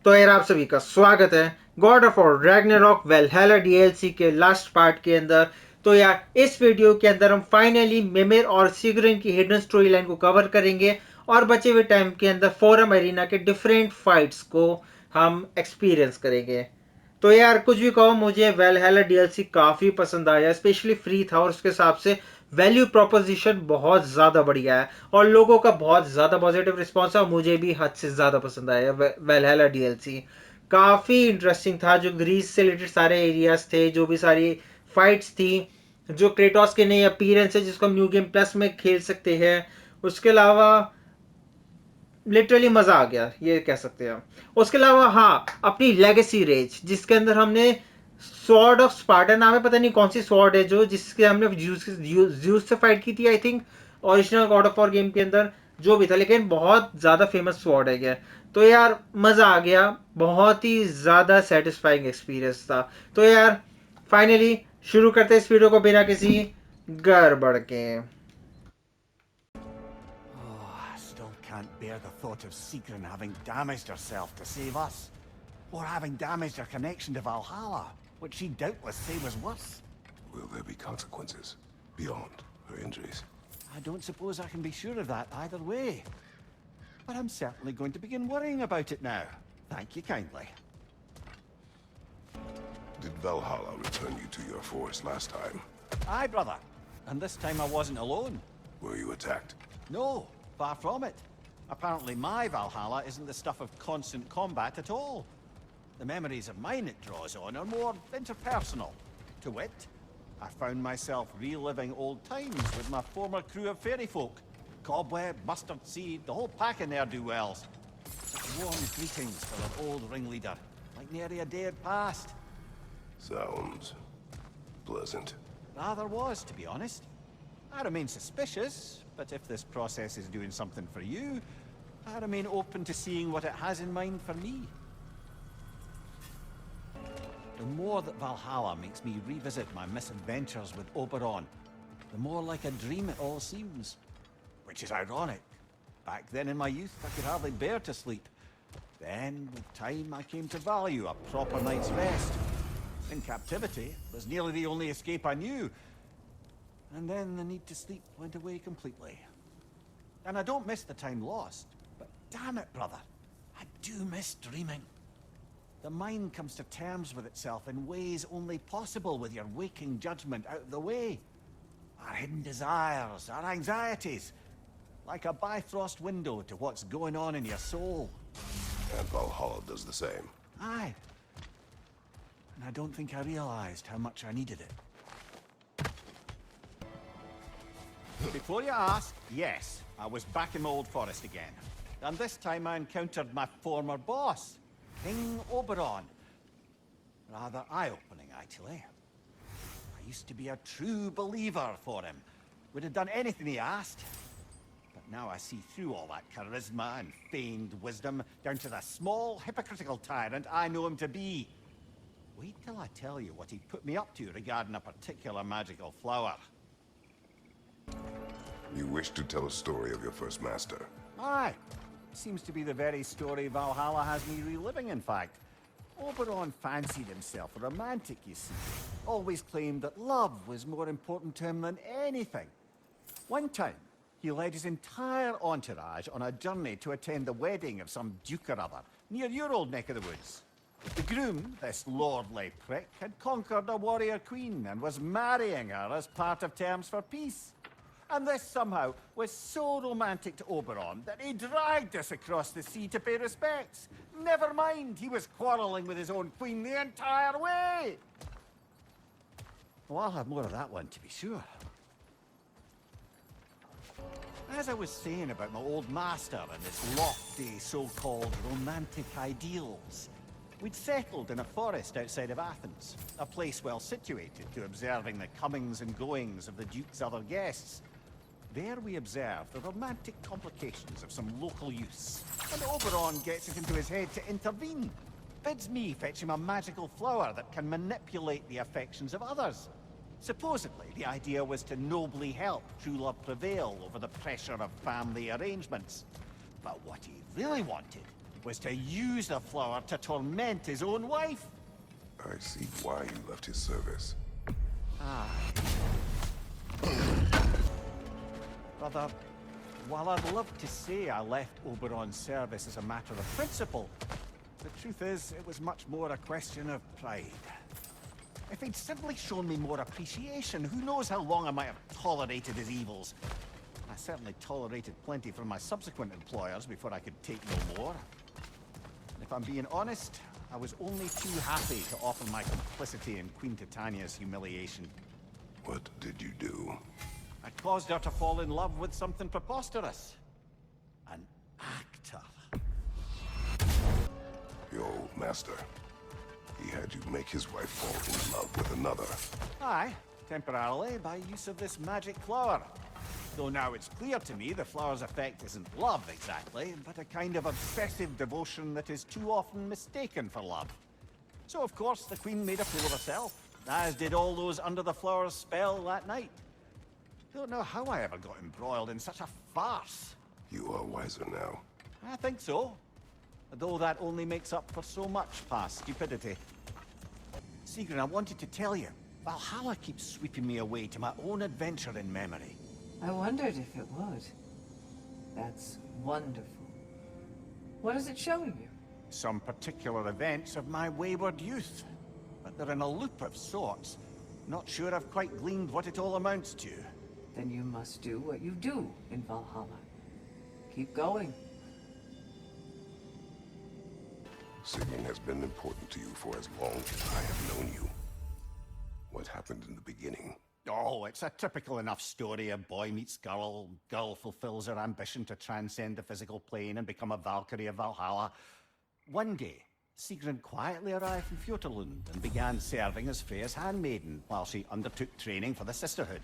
तो यार आप सभी का स्वागत है God of War Ragnarok Valhalla DLC के लास्ट पार्ट के अंदर। तो यार इस वीडियो के अंदर हम फाइनली मिमिर और सिग्रुन की हिडन स्टोरी लाइन को कवर करेंगे और बचे हुए टाइम के अंदर फोरम एरिना के डिफरेंट फाइट्स को हम एक्सपीरियंस करेंगे। तो यार कुछ भी कहो, मुझे वेलहैला डीएलसी काफी पसंद आया, स्पेशली फ्री था और उसके हिसाब से वैल्यू प्रोपोजिशन बहुत ज्यादा बढ़िया है और लोगों का बहुत ज्यादा पॉजिटिव रिस्पॉन्स है और मुझे भी हद से ज्यादा पसंद आया वेलहैला डीएलसी। काफी इंटरेस्टिंग था, जो ग्रीस से रिलेटेड सारे एरियाज थे, जो भी सारी फाइट्स थी, जो क्रेटोस के नए अपीयरेंस है जिसको हम न्यू गेम प्लस में खेल सकते हैं। उसके अलावा लिटरली मजा आ गया, ये कह सकते हैं। उसके अलावा हाँ, अपनी लेगेसी रेज जिसके अंदर हमने स्वॉर्ड ऑफ स्पार्टा नाम है, पता नहीं कौन सी स्वॉर्ड है, जो जिसके हमने ज्यूस से फाइट की थी I think, original God of war game के अंदर जो भी था, लेकिन बहुत ज्यादा फेमस स्वॉर्ड है क्या। तो यार मजा आ गया, बहुत ही ज्यादा सेटिस्फाइंग एक्सपीरियंस था। तो यार फाइनली शुरू करते इस वीडियो को बिना किसी गड़बड़ के। Oh, I still can't bear the thought of Sigrun having damaged herself to save us. Or having damaged her connection to Valhalla, which she'd doubtless say was worse. Will there be consequences beyond her injuries? I don't suppose I can be sure of that either way. But I'm certainly going to begin worrying about it now. Thank you kindly. Did Valhalla return you to your forest last time? Aye, brother. And this time I wasn't alone. Were you attacked? No, far from it. Apparently my Valhalla isn't the stuff of constant combat at all. The memories of mine it draws on are more interpersonal. To wit, I found myself reliving old times with my former crew of fairy folk. Cobweb, mustard seed, the whole pack of ne'er-do-wells. Warm greetings for an old ringleader, like nary a day had passed. Sounds pleasant. Rather was, to be honest. I remain suspicious, but if this process is doing something for you, I remain open to seeing what it has in mind for me. The more that Valhalla makes me revisit my misadventures with Oberon, the more like a dream it all seems. Which is ironic. Back then in my youth, I could hardly bear to sleep. Then, with time, I came to value a proper night's rest. In captivity, it was nearly the only escape I knew. And then the need to sleep went away completely. And I don't miss the time lost, but damn it, brother, I do miss dreaming. The mind comes to terms with itself in ways only possible with your waking judgment out of the way. Our hidden desires, our anxieties, like a bifrost window to what's going on in your soul. And Valhalla does the same. Aye. And I don't think I realized how much I needed it. Before you ask, yes, I was back in my old forest again. And this time I encountered my former boss, King Oberon. Rather eye-opening, actually. I used to be a true believer for him. Would have done anything he asked. But now I see through all that charisma and feigned wisdom down to the small, hypocritical tyrant I know him to be. Wait till I tell you what he put me up to regarding a particular magical flower. You wish to tell a story of your first master. Aye. Seems to be the very story Valhalla has me reliving, in fact. Oberon fancied himself a romantic, you see. Always claimed that love was more important to him than anything. One time, he led his entire entourage on a journey to attend the wedding of some duke or other, near your old neck of the woods. The groom, this lordly prick, had conquered a warrior queen and was marrying her as part of terms for peace. And this somehow was so romantic to Oberon that he dragged us across the sea to pay respects. Never mind, he was quarrelling with his own queen the entire way. Well, I'll have more of that one, to be sure. As I was saying about my old master and his lofty so-called romantic ideals, we'd settled in a forest outside of Athens, a place well situated to observing the comings and goings of the Duke's other guests. There we observed the romantic complications of some local youths, and Oberon gets it into his head to intervene. Bids me fetch him a magical flower that can manipulate the affections of others. Supposedly, the idea was to nobly help true love prevail over the pressure of family arrangements. But what he really wanted was to use the flower to torment his own wife. I see why you left his service. Brother, while I'd love to say I left Oberon's service as a matter of principle, the truth is it was much more a question of pride. If he'd simply shown me more appreciation, who knows how long I might have tolerated his evils. I certainly tolerated plenty from my subsequent employers before I could take no more. And if I'm being honest, I was only too happy to offer my complicity in Queen Titania's humiliation. What did you do? I caused her to fall in love with something preposterous. An actor. Your old master. He had you make his wife fall in love with another. Aye, temporarily by use of this magic flower. Though now it's clear to me the flower's effect isn't love exactly, but a kind of obsessive devotion that is too often mistaken for love. So of course the Queen made a fool of herself, as did all those under the flower's spell that night. Don't know how I ever got embroiled in such a farce. You are wiser now. I think so. Though that only makes up for so much past stupidity. Sigrun, I wanted to tell you, Valhalla keeps sweeping me away to my own adventure in memory. I wondered if it would. That's wonderful. What is it showing you? Some particular events of my wayward youth. But they're in a loop of sorts. Not sure I've quite gleaned what it all amounts to. Then you must do what you do in Valhalla. Keep going. Sigrun has been important to you for as long as I have known you. What happened in the beginning? Oh, it's a typical enough story. A boy meets girl, girl fulfills her ambition to transcend the physical plane and become a Valkyrie of Valhalla. One day, Sigrun quietly arrived from Fjotorlund and began serving as Freya's handmaiden while she undertook training for the sisterhood.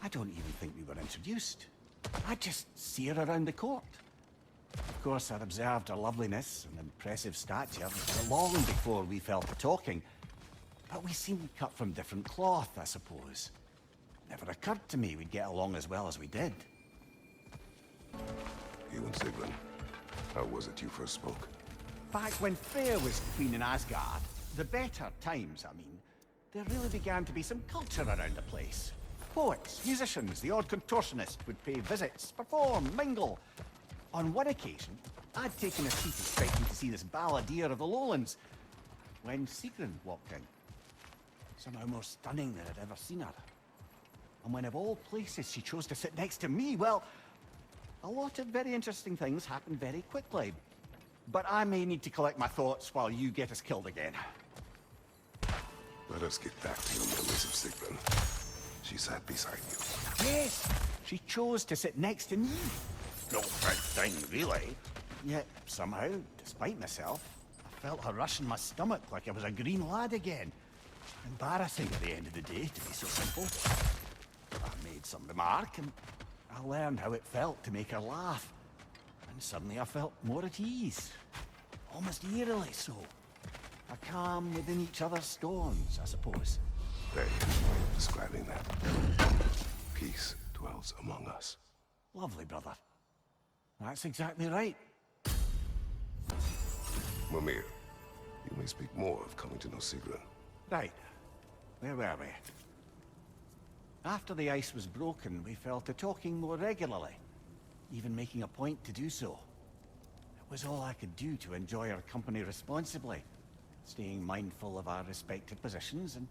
I don't even think we were introduced. I just see her around the court. Of course, I'd observed her loveliness and impressive stature long before we fell to talking. But we seemed cut from different cloth, I suppose. Never occurred to me we'd get along as well as we did. You and Sigrun, how was it you first spoke? Back when Freya was queen in Asgard, the better times, I mean, there really began to be some culture around the place. Poets, musicians, the odd contortionist would pay visits, perform, mingle. On one occasion, I'd taken a seat expecting to see this balladeer of the lowlands, when Sigrun walked in. Somehow more stunning than I'd ever seen her. And when of all places she chose to sit next to me, well, a lot of very interesting things happened very quickly. But I may need to collect my thoughts while you get us killed again. Let us get back to your memories of Sigrun. She sat beside you. Yes, she chose to sit next to me. No big thing, really. Yet, somehow, despite myself, I felt a rush in my stomach like I was a green lad again. Embarrassing at the end of the day, to be so simple. I made some remark, and I learned how it felt to make her laugh. And suddenly I felt more at ease. Almost eerily so. A calm within each other's storms, I suppose. There, describing that. Peace dwells among us. Lovely, brother. That's exactly right. Mimir, you may speak more of coming to know Sigrun. Right. Where were we? After the ice was broken, we fell to talking more regularly, even making a point to do so. It was all I could do to enjoy her company responsibly, staying mindful of our respective positions and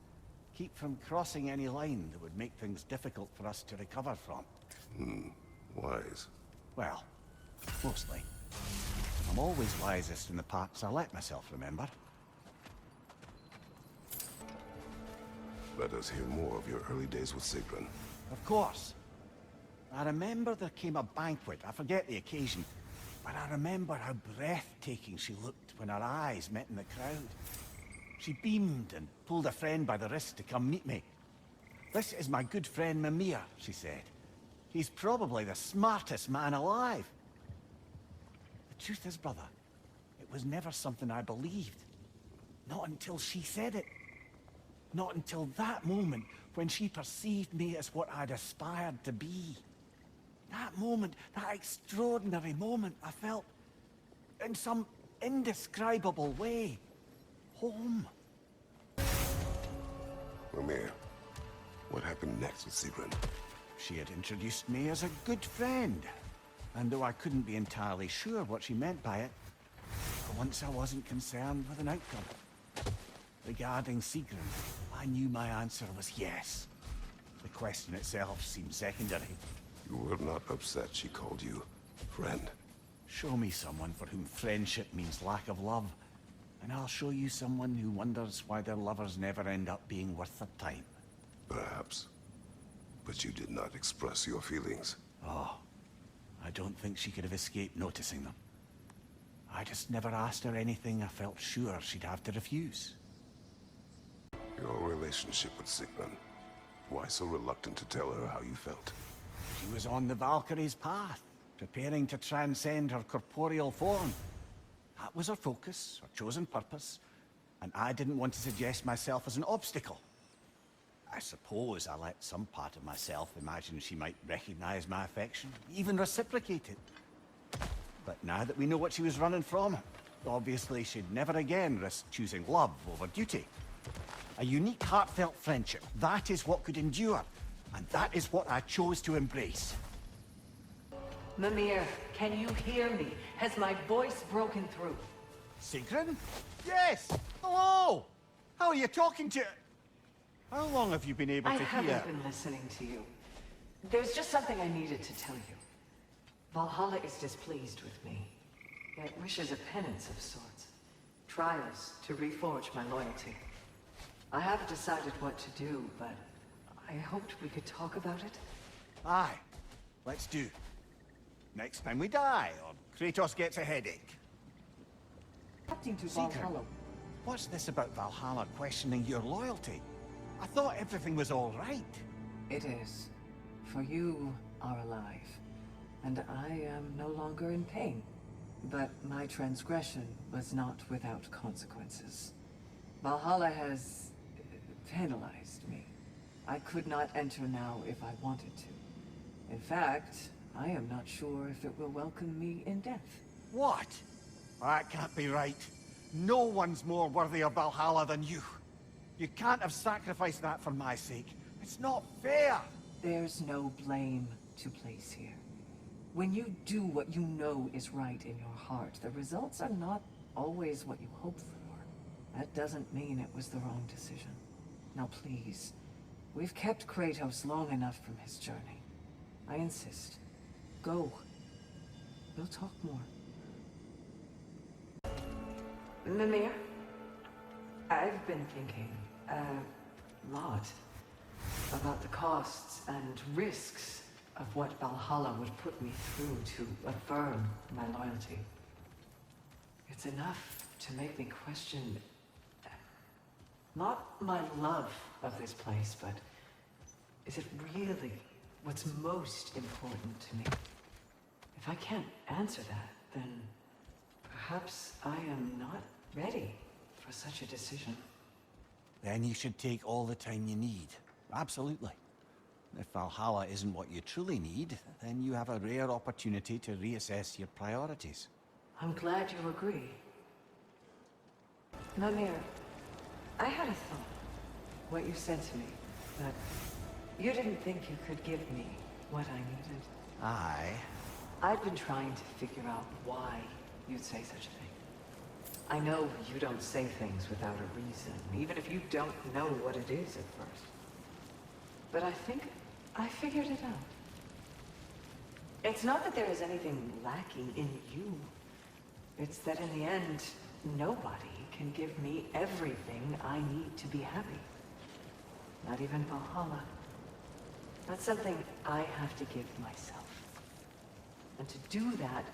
keep from crossing any line that would make things difficult for us to recover from. Wise. Well, mostly. I'm always wisest in the parts I let myself remember. Let us hear more of your early days with Sigrun. Of course. I remember there came a banquet. I forget the occasion. But I remember how breathtaking she looked when her eyes met in the crowd. She beamed and pulled a friend by the wrist to come meet me. "This is my good friend Mimir," she said. "He's probably the smartest man alive." The truth is, brother, it was never something I believed. Not until she said it. Not until that moment when she perceived me as what I'd aspired to be. That moment, that extraordinary moment, I felt in some indescribable way. Home. Mimir, what happened next with Sigrun? She had introduced me as a good friend. And though I couldn't be entirely sure what she meant by it, for once I wasn't concerned with an outcome. Regarding Sigrun, I knew my answer was yes. The question itself seemed secondary. You were not upset she called you friend. Show me someone for whom friendship means lack of love, and I'll show you someone who wonders why their lovers never end up being worth their time. Perhaps. But you did not express your feelings. Oh, I don't think she could have escaped noticing them. I just never asked her anything I felt sure she'd have to refuse. Your relationship with Sigrun. Why so reluctant to tell her how you felt? She was on the Valkyrie's path, preparing to transcend her corporeal form. That was her focus, her chosen purpose, and I didn't want to suggest myself as an obstacle. I suppose I let some part of myself imagine she might recognize my affection, even reciprocate it. But now that we know what she was running from, obviously she'd never again risk choosing love over duty. A unique, heartfelt friendship, that is what could endure, and that is what I chose to embrace. Mimir, can you hear me? Has my voice broken through? Sigrun? Yes! Hello! How are you talking to... How long have you been able I to haven't hear? been listening to you. There's just something I needed to tell you. Valhalla is displeased with me. It wishes a penance of sorts. Trials to reforge my loyalty. I haven't decided what to do, but I hoped we could talk about it. Aye. Let's do. Next time we die, or Kratos gets a headache. Adapting to Sigrun, Valhalla. what's this about Valhalla questioning your loyalty? I thought everything was all right. It is. For you are alive, and I am no longer in pain. But my transgression was not without consequences. Valhalla has penalized me. I could not enter now if I wanted to. In fact, I am not sure if it will welcome me in death. What? That can't be right. No one's more worthy of Valhalla than you. You can't have sacrificed that for my sake. It's not fair. There's no blame to place here. When you do what you know is right in your heart, the results are not always what you hope for. That doesn't mean it was the wrong decision. Now please, we've kept Kratos long enough from his journey. I insist. Go. We'll talk more. Mimir, I've been thinking a lot about the costs and risks of what Valhalla would put me through to affirm my loyalty. It's enough to make me question not my love of this place, but is it really what's most important to me? If I can't answer that, then perhaps I am not ready for such a decision. Then you should take all the time you need. Absolutely. If Valhalla isn't what you truly need, then you have a rare opportunity to reassess your priorities. I'm glad you agree. Mimir, I had a thought. What you said to me, that you didn't think you could give me what I needed. Aye. I've been trying to figure out why you'd say such a thing. I know you don't say things without a reason, even if you don't know what it is at first. But I think I figured it out. It's not that there is anything lacking in you. It's that in the end, nobody can give me everything I need to be happy. Not even Valhalla. That's something I have to give myself. And to do that...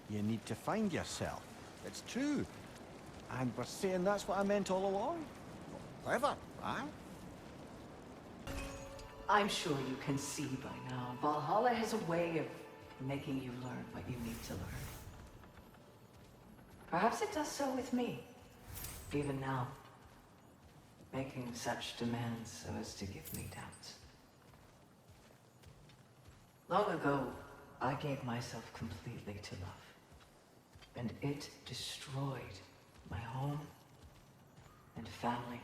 You need to find yourself. It's true. And we're saying that's what I meant all along? Clever, huh? I'm sure you can see by now, Valhalla has a way of making you learn what you need to learn. Perhaps it does so with me, even now. Making such demands so as to give me doubts. Long ago, I gave myself completely to love. and it destroyed my home and family.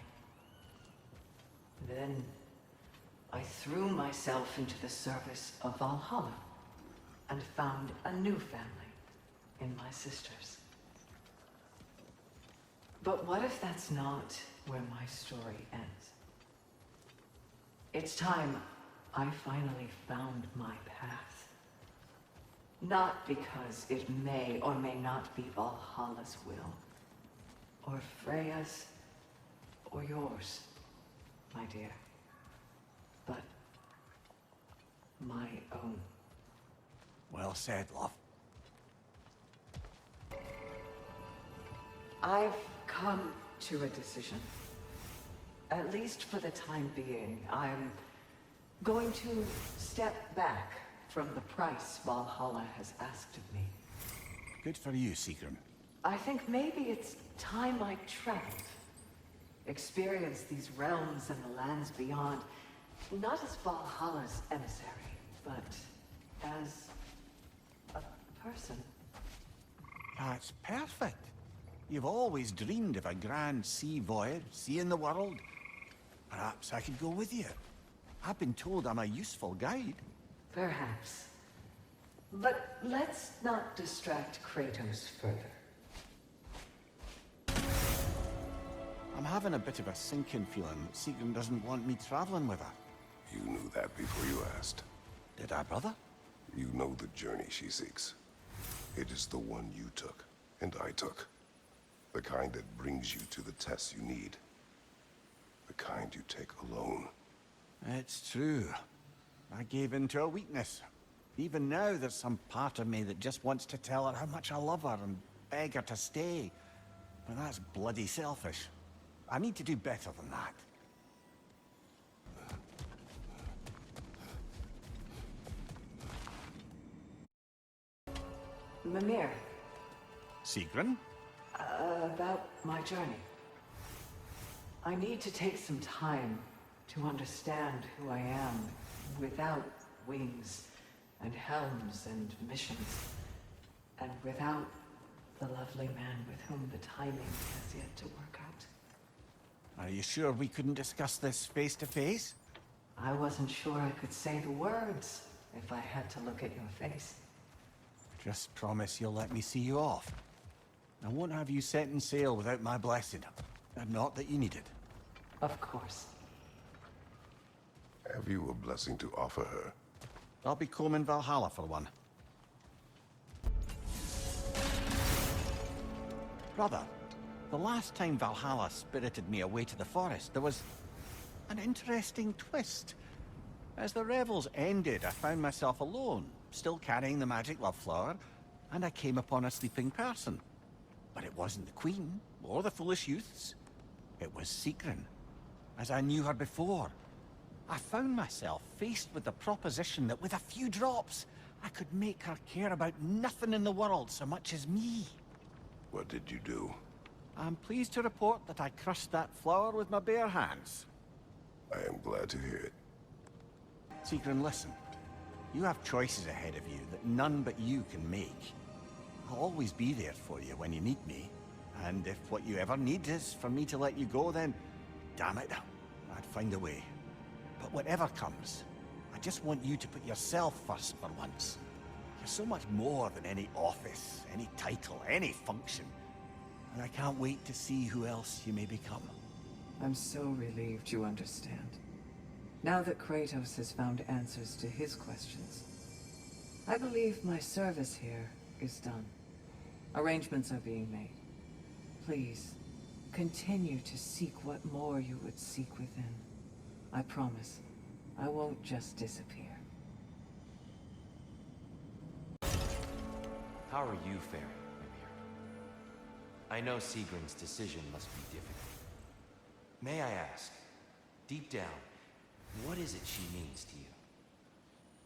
Then I threw myself into the service of Valhalla and found a new family in my sisters. But what if that's not where my story ends? It's time I finally found my path. Not because it may or may not be Valhalla's will, or Freya's, or yours, my dear, but my own. Well said, love. I've come to a decision. At least for the time being, I'm going to step back from the price Valhalla has asked of me. Good for you, Sigrun. I think maybe it's time I traveled. Experience these realms and the lands beyond, not as Valhalla's emissary, but as a person. That's perfect. You've always dreamed of a grand sea voyage, seeing the world. Perhaps I could go with you. I've been told I'm a useful guide. Perhaps. But let's not distract Kratos further. I'm having a bit of a sinking feeling that Sigrun doesn't want me traveling with her. You knew that before you asked. Did I, brother? You know the journey she seeks. It is the one you took, and I took. The kind that brings you to the tests you need. The kind you take alone. It's true. I gave in to a weakness. Even now, there's some part of me that just wants to tell her how much I love her and beg her to stay. But that's bloody selfish. I need to do better than that. Mimir, Sigrun? about my journey. I need to take some time to understand who I am without wings and helms and missions, and without the lovely man with whom the timing has yet to work out. Are you sure we couldn't discuss this face to face? I wasn't sure I could say the words if I had to look at your face. Just promise you'll let me see you off. I won't have you setting sail without my blessing. Not that you need it. Of course. Have you a blessing to offer her? I'll be combing Valhalla for one. Brother, the last time Valhalla spirited me away to the forest, there was an interesting twist. As the revels ended, I found myself alone, still carrying the magic love flower, and I came upon a sleeping person. But it wasn't the queen, or the foolish youths. It was Sigrun, as I knew her before. I found myself faced with the proposition that with a few drops, I could make her care about nothing in the world so much as me. What did you do? I'm pleased to report that I crushed that flower with my bare hands. I am glad to hear it. Sigrun, listen. You have choices ahead of you that none but you can make. I'll always be there for you when you need me. And if what you ever need is for me to let you go, then damn it, I'd find a way. But whatever comes, I just want you to put yourself first for once. You're so much more than any office, any title, any function. And I can't wait to see who else you may become. I'm so relieved you understand. Now that Kratos has found answers to his questions, I believe my service here is done. Arrangements are being made. Please, continue to seek what more you would seek within. I promise, I won't just disappear. How are you faring, Mimir? I know Sigrun's decision must be difficult. May I ask, deep down, what is it she means to you?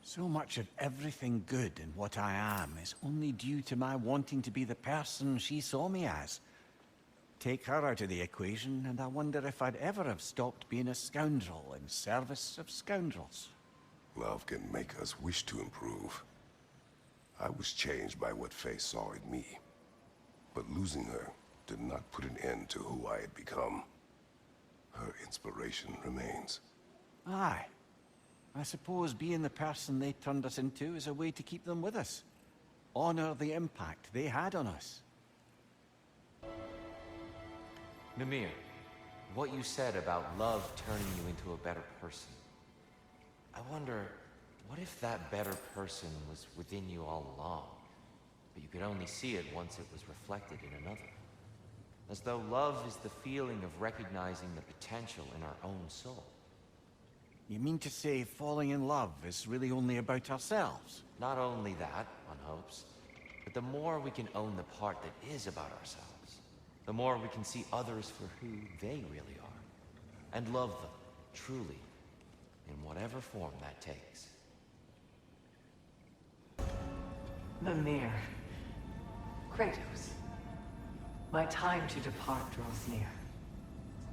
So much of everything good in what I am is only due to my wanting to be the person she saw me as. Take her out of the equation, and I wonder if I'd ever have stopped being a scoundrel in service of scoundrels. Love can make us wish to improve. I was changed by what Faye saw in me. But losing her did not put an end to who I had become. Her inspiration remains. Aye. I suppose being the person they turned us into is a way to keep them with us. Honor the impact they had on us. Mimir, what you said about love turning you into a better person. I wonder, what if that better person was within you all along, but you could only see it once it was reflected in another? As though love is the feeling of recognizing the potential in our own soul. You mean to say falling in love is really only about ourselves? Not only that, one hopes, but the more we can own the part that is about ourselves, the more we can see others for who they really are, and love them, truly, in whatever form that takes. Mimir. Kratos. My time to depart draws near.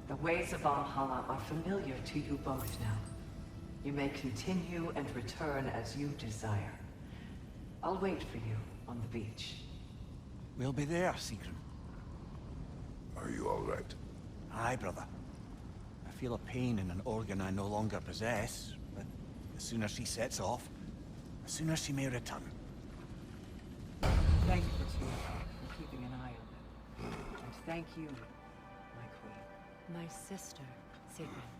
The ways of Valhalla are familiar to you both now. You may continue and return as you desire. I'll wait for you on the beach. We'll be there, Sigrun. Are you all right? Aye, brother. I feel a pain in an organ I no longer possess, but the sooner she sets off, the sooner she may return. Thank you, Team, for keeping an eye on them. And thank you, my queen. My sister, Sigrun.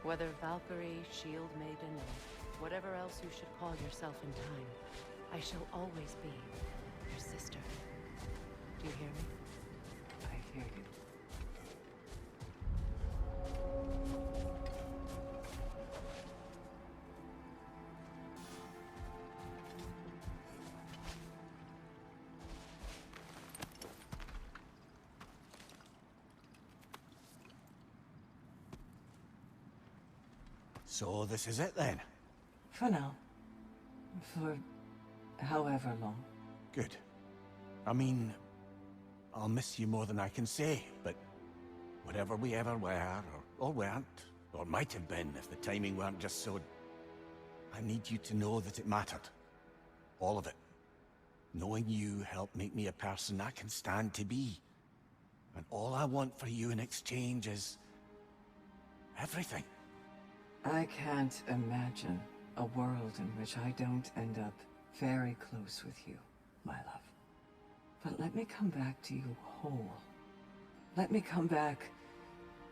Whether Valkyrie, Shield Maiden, or whatever else you should call yourself in time, I shall always be your sister. Do you hear me? I hear you. So this is it then? For now. For however long. Good. I mean, I'll miss you more than I can say, but whatever we ever were, or weren't, or might have been if the timing weren't just so... I need you to know that it mattered. All of it. Knowing you helped make me a person I can stand to be. And all I want for you in exchange is... everything. I can't imagine a world in which I don't end up very close with you, my love. But let me come back to you whole. Let me come back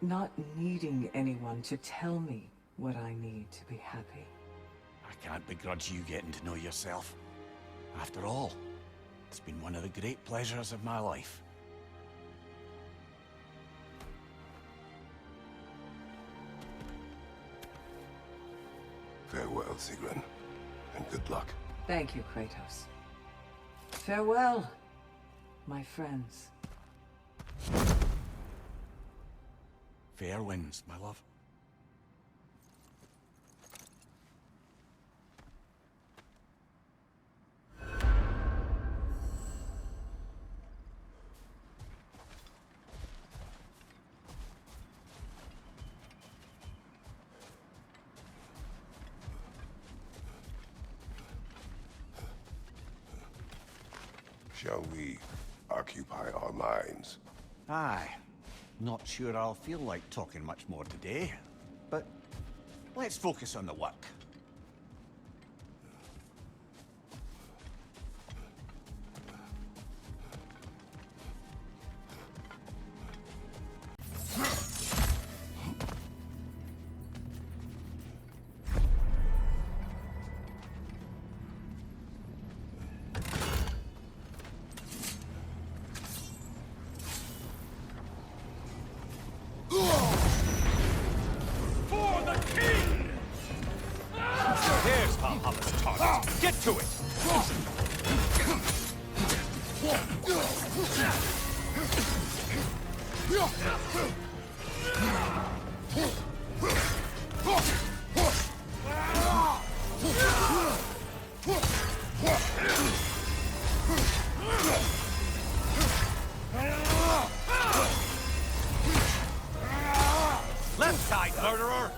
not needing anyone to tell me what I need to be happy. I can't begrudge you getting to know yourself. After all, it's been one of the great pleasures of my life. Farewell, Sigrun, and good luck. Thank you, Kratos. Farewell, my friends. Fair winds, my love. Shall we occupy our minds? Aye. Not sure I'll feel like talking much more today, but let's focus on the work. There's Valhalla's target. Get to it! Left side, murderer!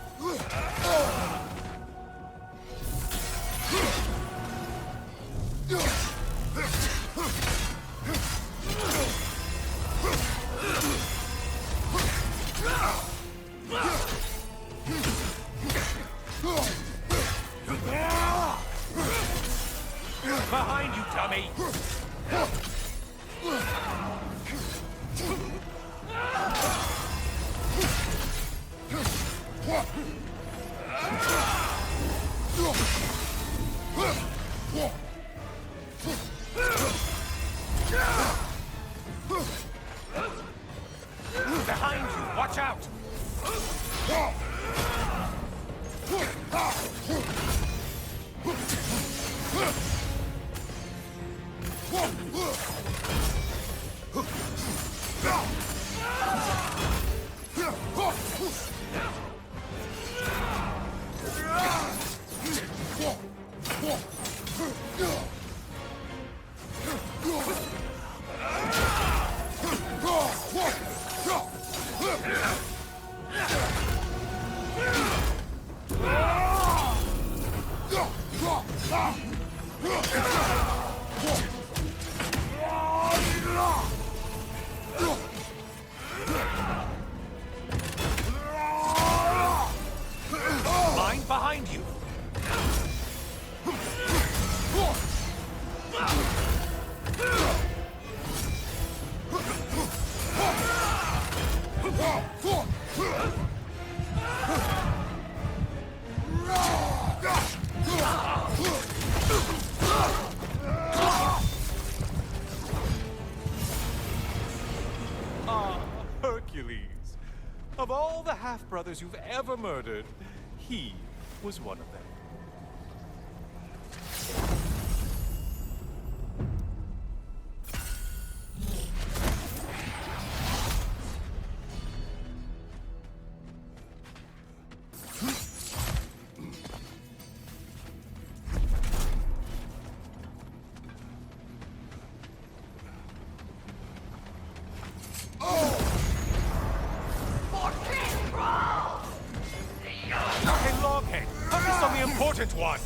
Behind you! Watch out! Behind you! Ah, Hercules. Of all the half-brothers you've ever murdered, he was one of them. Important one!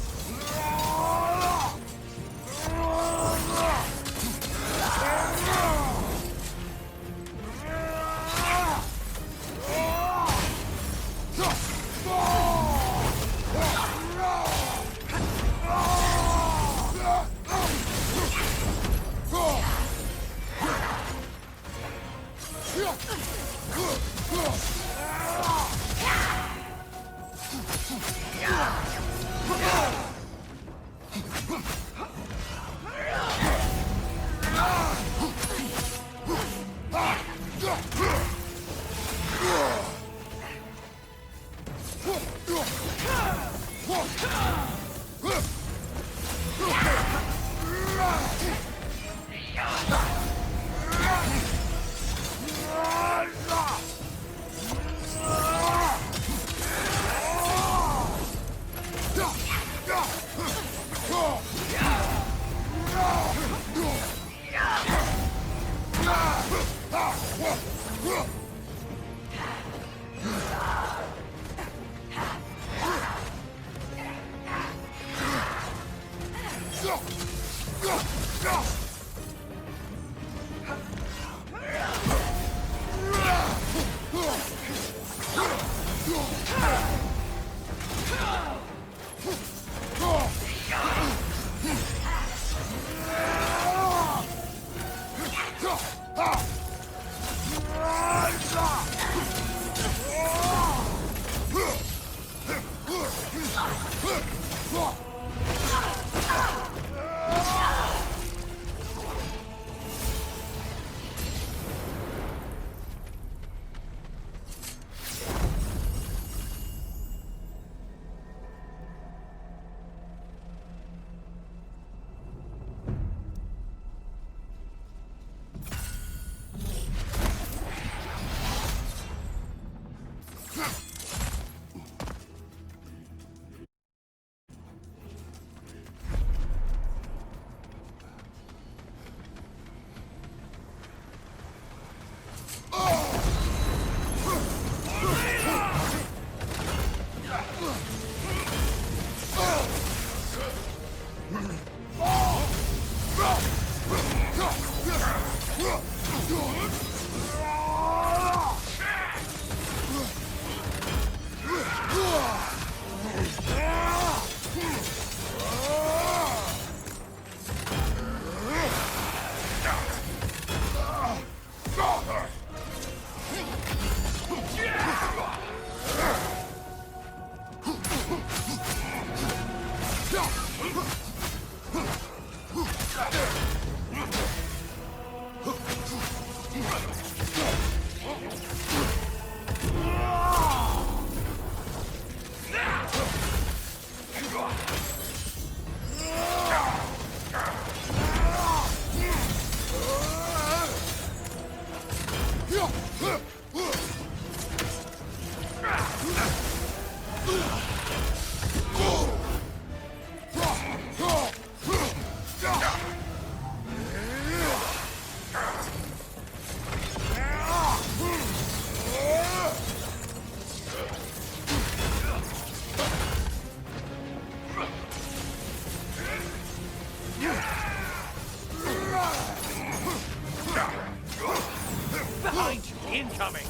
Behind you! Incoming!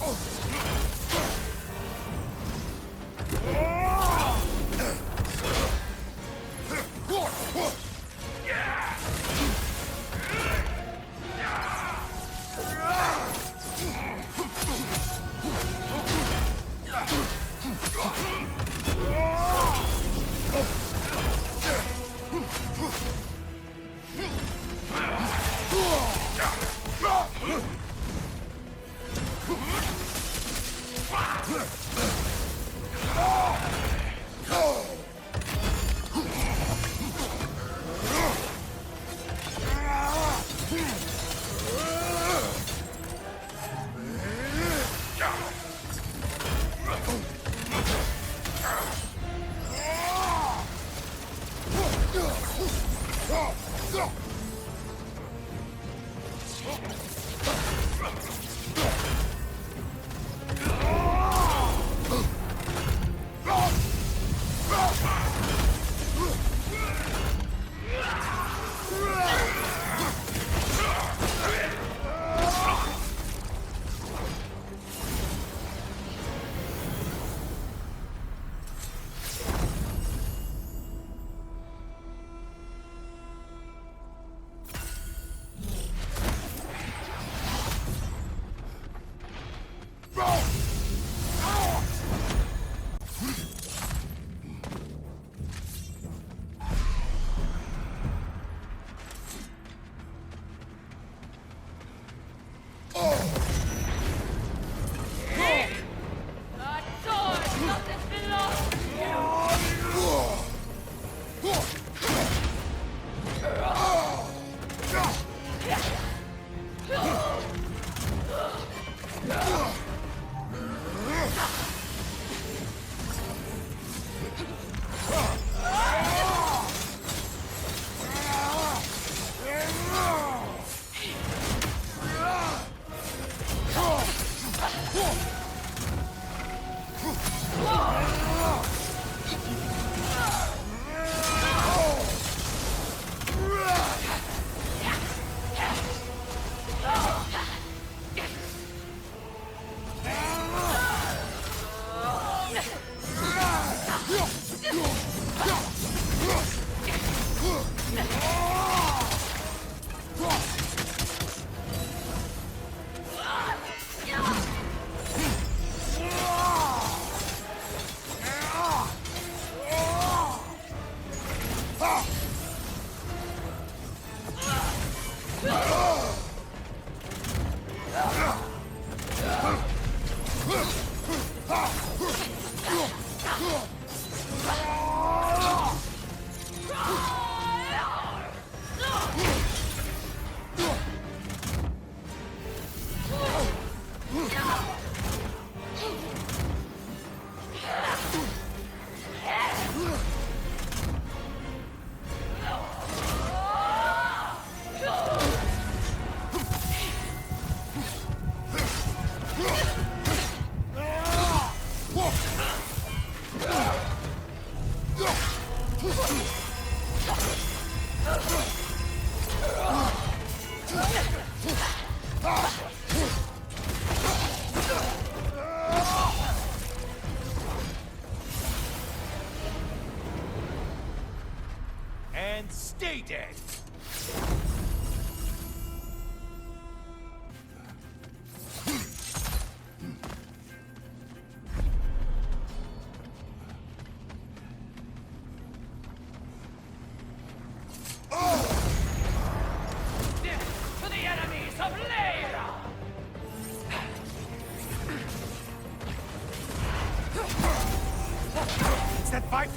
And stay dead!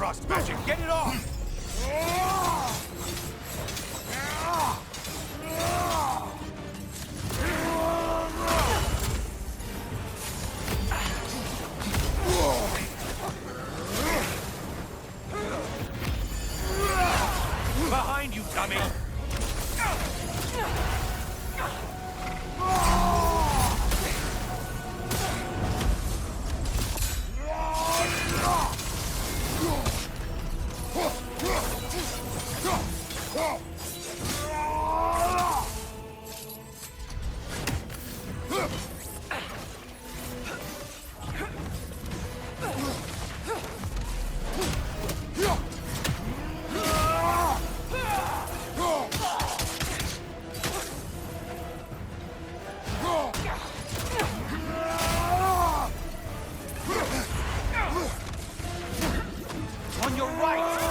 Bifrost magic! Get it off! Behind you, dummy! On your right!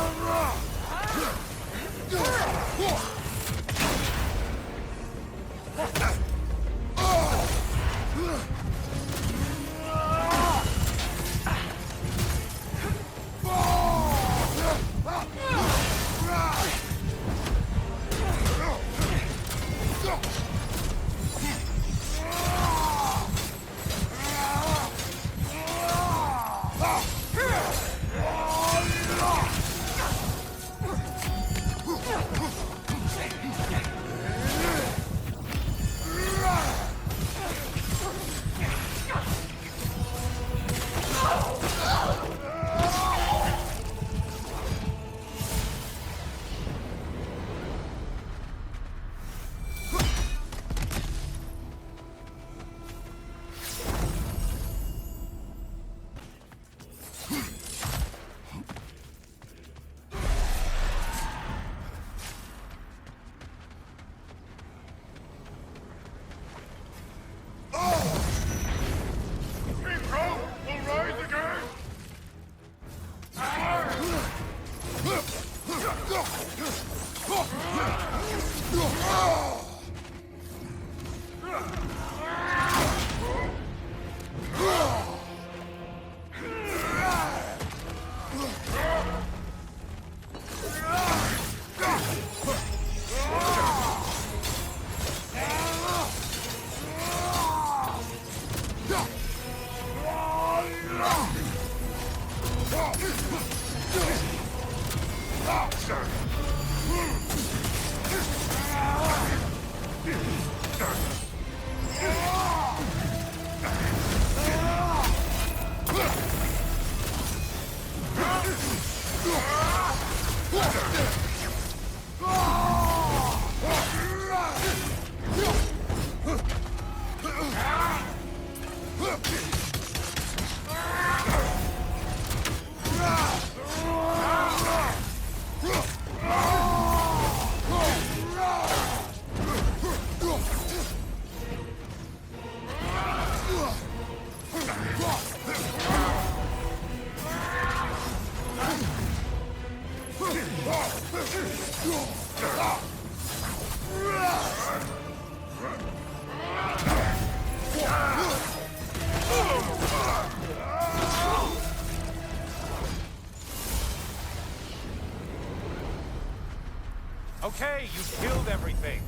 Okay, you killed everything.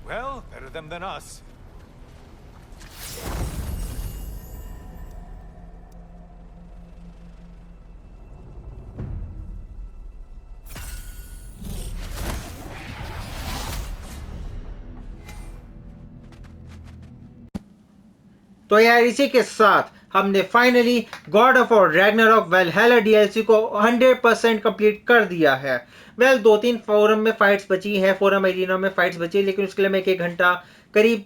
Well, better them than us. तो यार इसी के साथ हमने finally God of War Ragnarok Valhalla DLC को 100% complete कर दिया है। वेल 2-3 फोरम में फाइट्स बची है, फोरम एरिना में फाइट्स बची है, लेकिन उसके लिए मैं 1 घंटा करीब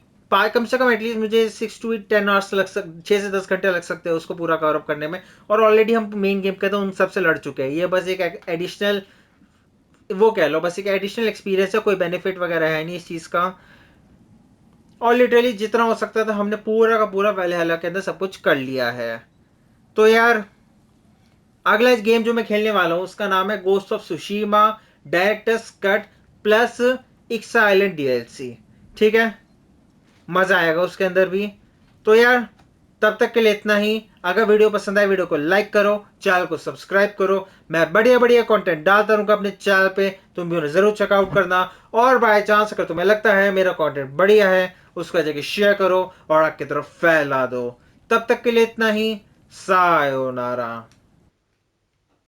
कम से कम एटलीस्ट मुझे 6 to 10 आवर्स लग सकते, 6 से 10 घंटे लग सकते हैं उसको पूरा कवर अप करने में। और ऑलरेडी हम मेन गेम के तो उन सबसे लड़ चुके हैं। ये बस एक एडिशनल, वो कह लो बस एक एडिशनल एक्सपीरियंस है, कोई बेनिफिट वगैरह है नहीं इस चीज़ का। और लिटरली जितना हो सकता था हमने पूरा का पूरा वैल्हैला के अंदर सब कुछ कर लिया है। तो यार अगला गेम जो मैं खेलने वाला हूँ उसका नाम है Ghost of Tsushima Director's Cut plus Iki Island DLC. ठीक है, मजा आएगा उसके अंदर भी। तो यार तब तक के लिए इतना ही। अगर वीडियो पसंद आए वीडियो को लाइक करो, चैनल को सब्सक्राइब करो। मैं बढ़िया बढ़िया कंटेंट डालता रहूंगा अपने चैनल पे, तुम भी उन्हें जरूर चेकआउट करना। और बाय चांस अगर तुम्हें लगता है मेरा कंटेंट बढ़िया है, उसका जगह शेयर करो और आगे की तरफ फैला दो। तब तक के लिए इतना ही। सायोनारा।